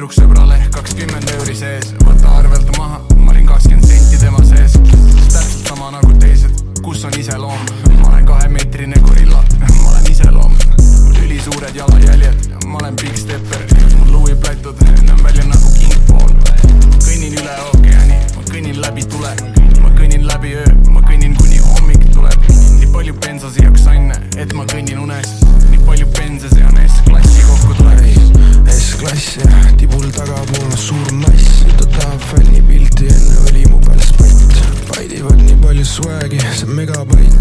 tüdruk sõbrale 20 euri sees. Võta arvelt maha, ma olin 20 senti tema sees. Täpselt sama nagu teised, kus on iseloom. Ma olen 2-meetrine gorilla, ma olen iseloom. Ülisuured jalajäljed, ma olen big stepper. Mul luui plätud, näen välja nagu King Paul. Kõnnin üle ookeani, ma kõnnin läbi tule. Ma kõnnin läbi öö, ma kõnnin kuni hommik tuleb. Nii palju bensasi jaoks anne, et ma kõnnin unes. Nii palju bense, see on S-klassi kokku tuleb. S-klass ja tibul tagapool suur mass. Ta tahab fänni pilti, enne oli mu peal spott. Paidivad nii palju swag'i, see megabait.